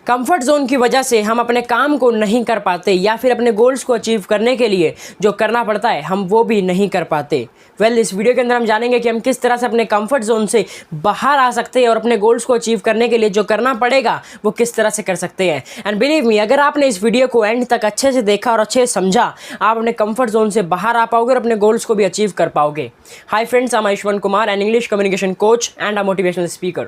Comfort zone की वजह से हम अपने काम को नहीं कर पाते या फिर अपने गोल्स को अचीव करने के लिए जो करना पड़ता है हम वो भी नहीं कर पाते। इस वीडियो के अंदर हम जानेंगे कि हम किस तरह से अपने कंफर्ट जोन से बाहर आ सकते हैं और अपने गोल्स को अचीव करने के लिए जो करना पड़ेगा वो किस तरह से कर सकते हैं। एंड बिलीव मी, अगर आपने इस वीडियो को एंड तक अच्छे से देखा और अच्छे से समझा, आप अपने कंफर्ट जोन से बाहर आ पाओगे और अपने गोल्स को भी अचीव कर पाओगे। Hi friends, I am Ayushman Kumar, an English communication coach and a motivational speaker.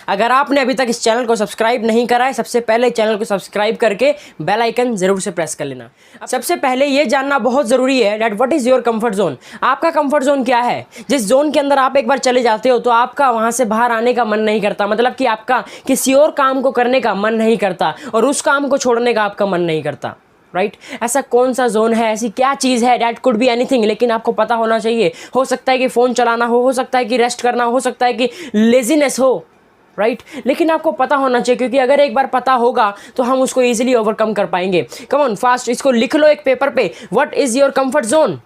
अगर आपने अभी तक इस चैनल को सब्सक्राइब नहीं करा है, सबसे पहले चैनल को सब्सक्राइब करके बेल आइकन जरूर से प्रेस कर लेना। सबसे पहले ये जानना बहुत ज़रूरी है that what is your comfort zone. आपका कंफर्ट जोन क्या है? जिस जोन के अंदर आप एक बार चले जाते हो तो आपका वहाँ से बाहर आने का मन नहीं करता, मतलब कि आपका किसी और काम को करने का मन नहीं करता और उस काम को छोड़ने का आपका मन नहीं करता। राइट ऐसा कौन सा जोन है, ऐसी क्या चीज़ है? डैट कुड बी एनीथिंग, लेकिन आपको पता होना चाहिए। हो सकता है कि फ़ोन चलाना हो सकता है कि रेस्ट करना हो सकता है कि लेजीनेस हो, राइट लेकिन आपको पता होना चाहिए, क्योंकि अगर एक बार पता होगा तो हम उसको इजीली ओवरकम कर पाएंगे। कम ऑन फास्ट, इसको लिख लो एक पेपर पे। What is your comfort zone?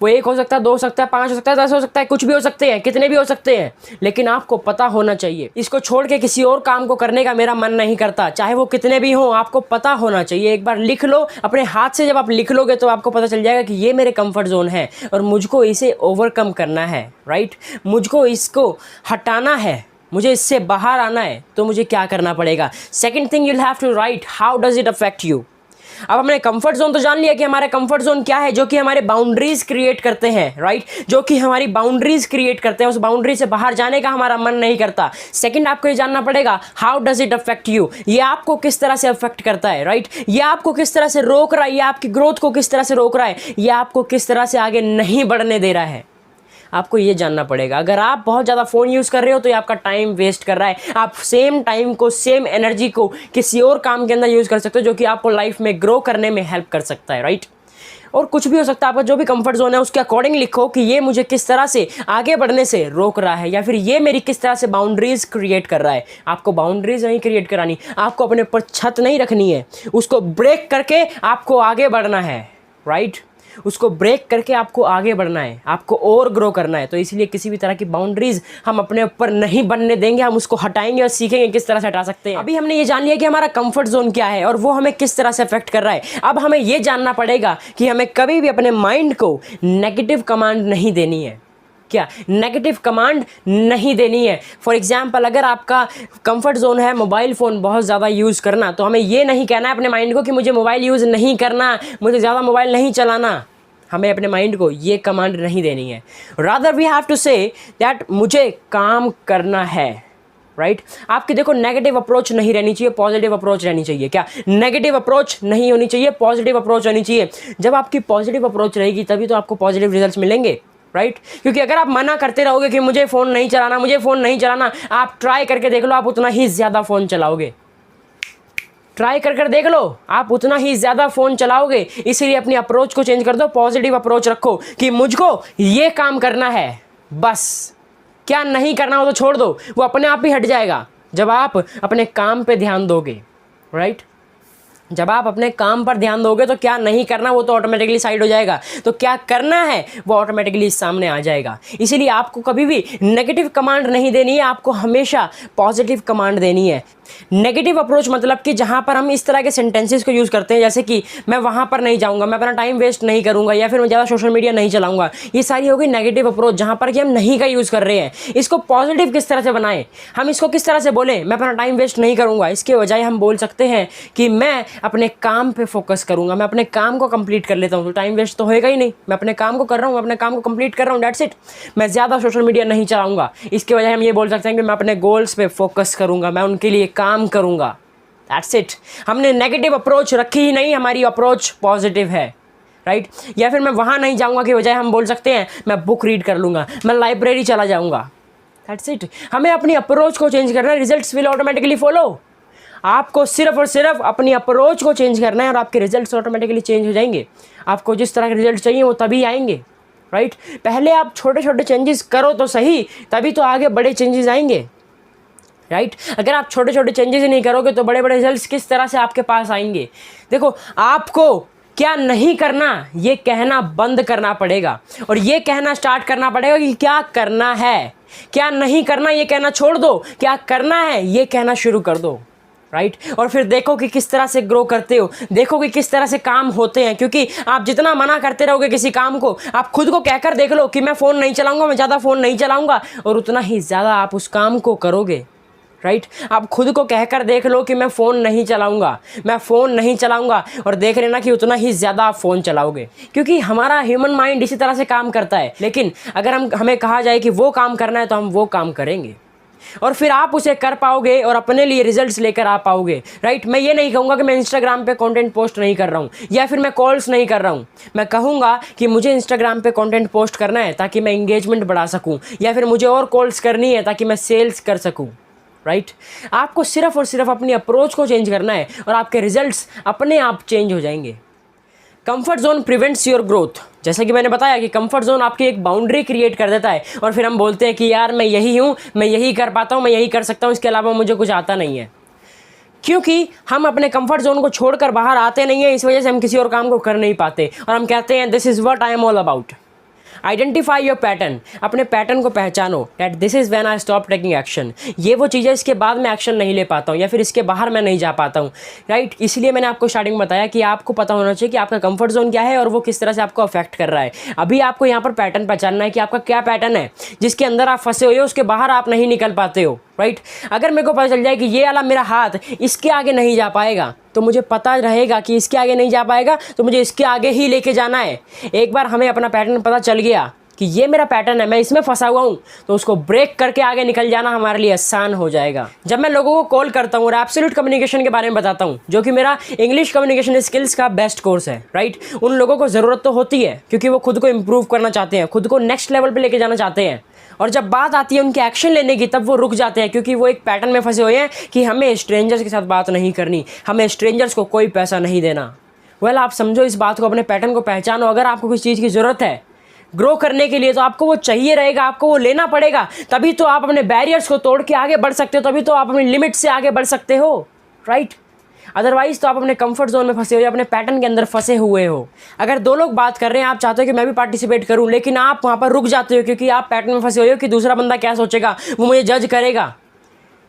वो 1 हो सकता है, 2 हो सकता है, 5 हो सकता है, 10 हो सकता है, कुछ भी हो सकते हैं, कितने भी हो सकते हैं, लेकिन आपको पता होना चाहिए। इसको छोड़ के किसी और काम को करने का मेरा मन नहीं करता, चाहे वो कितने भी हों, आपको पता होना चाहिए। एक बार लिख लो अपने हाथ से, जब आप लिख लोगे तो आपको पता चल जाएगा कि ये मेरे कंफर्ट जोन है और मुझको इसे ओवरकम करना है। राइट मुझको इसको हटाना है, मुझे इससे बाहर आना है, तो मुझे क्या करना पड़ेगा? Second thing, you'll have to write how does it affect you. अब हमने कंफर्ट जोन तो जान लिया कि हमारा कंफर्ट जोन क्या है, जो कि हमारे बाउंड्रीज क्रिएट करते हैं। राइट जो कि हमारी बाउंड्रीज क्रिएट करते हैं, उस बाउंड्री से बाहर जाने का हमारा मन नहीं करता। सेकंड, आपको ये जानना पड़ेगा how does it affect you, ये आपको किस तरह से अफेक्ट करता है। राइट ये आपको किस तरह से रोक रहा है, ये आपकी ग्रोथ को किस तरह से रोक रहा है, ये आपको किस तरह से आगे नहीं बढ़ने दे रहा है, आपको ये जानना पड़ेगा। अगर आप बहुत ज़्यादा फ़ोन यूज़ कर रहे हो तो ये आपका टाइम वेस्ट कर रहा है। आप सेम टाइम को, सेम एनर्जी को किसी और काम के अंदर यूज़ कर सकते हो जो कि आपको लाइफ में ग्रो करने में हेल्प कर सकता है। राइट और कुछ भी हो सकता है, आपका जो भी कंफर्ट जोन है उसके अकॉर्डिंग लिखो कि ये मुझे किस तरह से आगे बढ़ने से रोक रहा है या फिर ये मेरी किस तरह से बाउंड्रीज क्रिएट कर रहा है। आपको बाउंड्रीज नहीं क्रिएट करानी, आपको अपने ऊपर छत नहीं रखनी है, उसको ब्रेक करके आपको आगे बढ़ना है। राइट उसको ब्रेक करके आपको आगे बढ़ना है, आपको और ग्रो करना है। तो इसलिए किसी भी तरह की बाउंड्रीज हम अपने ऊपर नहीं बनने देंगे, हम उसको हटाएंगे और सीखेंगे किस तरह से हटा सकते हैं। अभी हमने ये जान लिया कि हमारा कंफर्ट जोन क्या है और वो हमें किस तरह से अफेक्ट कर रहा है। अब हमें ये जानना पड़ेगा कि हमें कभी भी अपने माइंड को नेगेटिव कमांड नहीं देनी है। क्या नेगेटिव कमांड नहीं देनी है। फॉर एग्जाम्पल, अगर आपका कंफर्ट जोन है मोबाइल फ़ोन बहुत ज़्यादा यूज़ करना, तो हमें ये नहीं कहना है अपने माइंड को कि मुझे मोबाइल यूज़ नहीं करना, मुझे ज़्यादा मोबाइल नहीं चलाना। हमें अपने माइंड को ये कमांड नहीं देनी है। Rather we have to say that मुझे काम करना है। राइट आपकी देखो नेगेटिव अप्रोच नहीं रहनी चाहिए, पॉजिटिव अप्रोच रहनी चाहिए। क्या नेगेटिव अप्रोच नहीं होनी चाहिए, पॉजिटिव अप्रोच होनी चाहिए। जब आपकी पॉजिटिव अप्रोच रहेगी तभी तो आपको पॉजिटिव रिजल्ट्स मिलेंगे। राइट क्योंकि अगर आप मना करते रहोगे कि मुझे फ़ोन नहीं चलाना, मुझे फ़ोन नहीं चलाना, आप ट्राई करके देख लो, आप उतना ही ज़्यादा फ़ोन चलाओगे। ट्राई कर देख लो, आप उतना ही ज़्यादा फ़ोन चलाओगे। इसीलिए अपनी अप्रोच को चेंज कर दो, पॉजिटिव अप्रोच रखो कि मुझको ये काम करना है, बस क्या नहीं करना हो तो छोड़ दो, वो अपने आप ही हट जाएगा जब आप अपने काम पे ध्यान दोगे। राइट जब आप अपने काम पर ध्यान दोगे तो क्या नहीं करना वो तो ऑटोमेटिकली साइड हो जाएगा, तो क्या करना है वो ऑटोमेटिकली सामने आ जाएगा। इसीलिए आपको कभी भी नेगेटिव कमांड नहीं देनी है, आपको हमेशा पॉजिटिव कमांड देनी है। नेगेटिव अप्रोच मतलब कि जहाँ पर हम इस तरह के सेंटेंसेस को यूज़ करते हैं जैसे कि मैं वहाँ पर नहीं जाऊँगा, मैं अपना टाइम वेस्ट नहीं करूँगा, या फिर मैं ज़्यादा सोशल मीडिया नहीं चलाऊँगा, ये सारी होगी नेगेटिव अप्रोच जहाँ पर कि हम नहीं का यूज़ कर रहे हैं। इसको पॉजिटिव किस तरह से बनाएं, हम इसको किस तरह से बोलें, मैं अपना टाइम वेस्ट नहीं करूँगा, इसके बजाय हम बोल सकते हैं कि मैं अपने काम पे फोकस करूँगा, मैं अपने काम को कंप्लीट कर लेता हूँ, तो टाइम वेस्ट तो होएगा ही नहीं, मैं अपने काम को कर रहा हूँ, अपने काम को कंप्लीट कर रहा हूँ, दैट्स इट। मैं ज़्यादा सोशल मीडिया नहीं चलाऊँगा, इसके बजाय हम ये बोल सकते हैं कि मैं अपने गोल्स पे फोकस करूँगा, मैं उनके लिए काम करूँगा, दैट्स इट। हमने नेगेटिव अप्रोच रखी ही नहीं, हमारी अप्रोच पॉजिटिव है। राइट या फिर मैं वहाँ नहीं जाऊँगा के बजाय हम बोल सकते हैं मैं बुक रीड कर लूँगा, मैं लाइब्रेरी चला जाऊँगा, दैट्स इट। हमें अपनी अप्रोच को चेंज करना है, रिजल्ट्स विल ऑटोमेटिकली फॉलो। आपको सिर्फ और सिर्फ अपनी अप्रोच को चेंज करना है और आपके रिजल्ट्स ऑटोमेटिकली चेंज हो जाएंगे। आपको जिस तरह के रिजल्ट चाहिए वो तभी आएंगे। राइट पहले आप छोटे छोटे चेंजेस करो तो सही, तभी तो आगे बड़े चेंजेस आएंगे। राइट अगर आप छोटे छोटे चेंजेस ही नहीं करोगे तो बड़े बड़े रिजल्ट्स किस तरह से आपके पास आएंगे। देखो आपको क्या नहीं करना ये कहना बंद करना पड़ेगा और ये कहना स्टार्ट करना पड़ेगा कि क्या करना है। क्या नहीं करना ये कहना छोड़ दो, क्या करना है ये कहना शुरू कर दो। राइट और फिर देखो कि किस तरह से ग्रो करते हो, देखो कि किस तरह से काम होते हैं। क्योंकि आप जितना मना करते रहोगे किसी काम को, आप खुद को कहकर देख लो कि मैं फ़ोन नहीं चलाऊंगा, मैं ज़्यादा फ़ोन नहीं चलाऊंगा, और उतना ही ज़्यादा आप उस काम को करोगे। राइट आप खुद को कहकर देख लो कि मैं फ़ोन नहीं चलाऊंगा, मैं फ़ोन नहीं चलाऊंगा, और देख लेना कि उतना ही ज़्यादा आप फ़ोन चलाओगे। क्योंकि हमारा ह्यूमन माइंड इसी तरह से काम करता है। लेकिन अगर हमें कहा जाए कि वो काम करना है तो हम वो काम करेंगे, और फिर आप उसे कर पाओगे और अपने लिए रिजल्ट्स लेकर आ पाओगे। राइट मैं ये नहीं कहूँगा कि मैं इंस्टाग्राम पे कंटेंट पोस्ट नहीं कर रहा हूँ, या फिर मैं कॉल्स नहीं कर रहा हूँ। मैं कहूँगा कि मुझे इंस्टाग्राम पे कंटेंट पोस्ट करना है ताकि मैं इंगेजमेंट बढ़ा सकूँ, या फिर मुझे और कॉल्स करनी है ताकि मैं सेल्स कर सकूँ। राइट आपको सिर्फ और सिर्फ अपनी अप्रोच को चेंज करना है और आपके रिजल्ट्स अपने आप चेंज हो जाएंगे। Comfort zone prevents your growth. जैसा कि मैंने बताया कि कंफर्ट जोन आपकी एक बाउंड्री क्रिएट कर देता है, और फिर हम बोलते हैं कि यार मैं यही हूँ, मैं यही कर पाता हूँ, मैं यही कर सकता हूँ, इसके अलावा मुझे कुछ आता नहीं है। क्योंकि हम अपने कंफर्ट जोन को छोड़कर बाहर आते नहीं हैं, इस वजह से हम किसी और काम को कर नहीं पाते, और हम कहते हैं this is what I am all about. Identify your pattern. अपने पैटर्न को पहचानो that this is when I stop taking action. ये वो चीज़ है इसके बाद मैं एक्शन नहीं ले पाता हूँ, या फिर इसके बाहर मैं नहीं जा पाता हूँ। राइट इसलिए मैंने आपको स्टार्टिंग में बताया कि आपको पता होना चाहिए कि आपका कंफर्ट जोन क्या है और वो किस तरह से आपको अफेक्ट कर रहा है। अभी आपको यहाँ पर पैटर्न पहचानना है कि आपका क्या पैटर्न है जिसके अंदर आप फंसे हुए हो, उसके बाहर आप नहीं निकल पाते हो। राइट अगर मेरे को पता चल जाए कि ये वाला मेरा हाथ इसके आगे नहीं जा पाएगा, तो मुझे पता रहेगा कि इसके आगे नहीं जा पाएगा, तो मुझे इसके आगे ही लेके जाना है। एक बार हमें अपना पैटर्न पता चल गया कि ये मेरा पैटर्न है, मैं इसमें फंसा हुआ हूँ, तो उसको ब्रेक करके आगे निकल जाना हमारे लिए आसान हो जाएगा। जब मैं लोगों को कॉल करता हूँ और एब्सोल्यूट कम्युनिकेशन के बारे में बताता हूँ, जो कि मेरा इंग्लिश कम्युनिकेशन स्किल्स का बेस्ट कोर्स है, राइट उन लोगों को ज़रूरत तो होती है क्योंकि वो खुद को इम्प्रूव करना चाहते हैं, खुद को नेक्स्ट लेवल पर लेके जाना चाहते हैं। और जब बात आती है उनके एक्शन लेने की, तब वो रुक जाते हैं क्योंकि वो एक पैटर्न में फंसे हुए हैं कि हमें स्ट्रेंजर्स के साथ बात नहीं करनी, हमें स्ट्रेंजर्स को कोई पैसा नहीं देना। वेल आप समझो इस बात को, अपने पैटर्न को पहचानो। अगर आपको किसी चीज़ की ज़रूरत है ग्रो करने के लिए, तो आपको वो चाहिए रहेगा, आपको वो लेना पड़ेगा, तभी तो आप अपने बैरियर्स को तोड़ के आगे बढ़ सकते हो, तभी तो आप अपनी लिमिट से आगे बढ़ सकते हो। राइट अदरवाइज तो आप अपने कंफर्ट जोन में फंसे हो, अपने पैटर्न के अंदर फंसे हुए हो। अगर दो लोग बात कर रहे हैं, आप चाहते हो कि मैं भी पार्टिसिपेट करूं, लेकिन आप वहाँ पर रुक जाते हो क्योंकि आप पैटर्न में फंसे हुए हो कि दूसरा बंदा क्या सोचेगा, वो मुझे जज करेगा।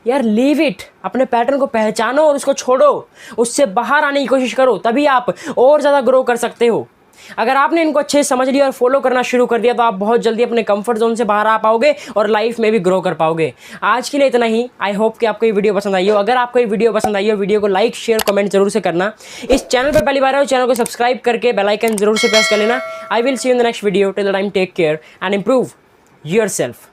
यार लीव इट, अपने पैटर्न को पहचानो और उसको छोड़ो, उससे बाहर आने की कोशिश करो, तभी आप और ज़्यादा ग्रो कर सकते हो। अगर आपने इनको अच्छे से समझ लिया और फॉलो करना शुरू कर दिया, तो आप बहुत जल्दी अपने कंफर्ट जोन से बाहर आ पाओगे और लाइफ में भी ग्रो कर पाओगे। आज के लिए इतना ही। आई होप कि आपको ये वीडियो पसंद आई हो। अगर आपको ये वीडियो पसंद आई हो, वीडियो को लाइक शेयर कमेंट जरूर से करना। इस चैनल पर पहली बार हो, चैनल को सब्सक्राइब करके बेल आइकन जरूर से प्रेस कर लेना। I will see you in the next video. Till the time take care and improve yourself.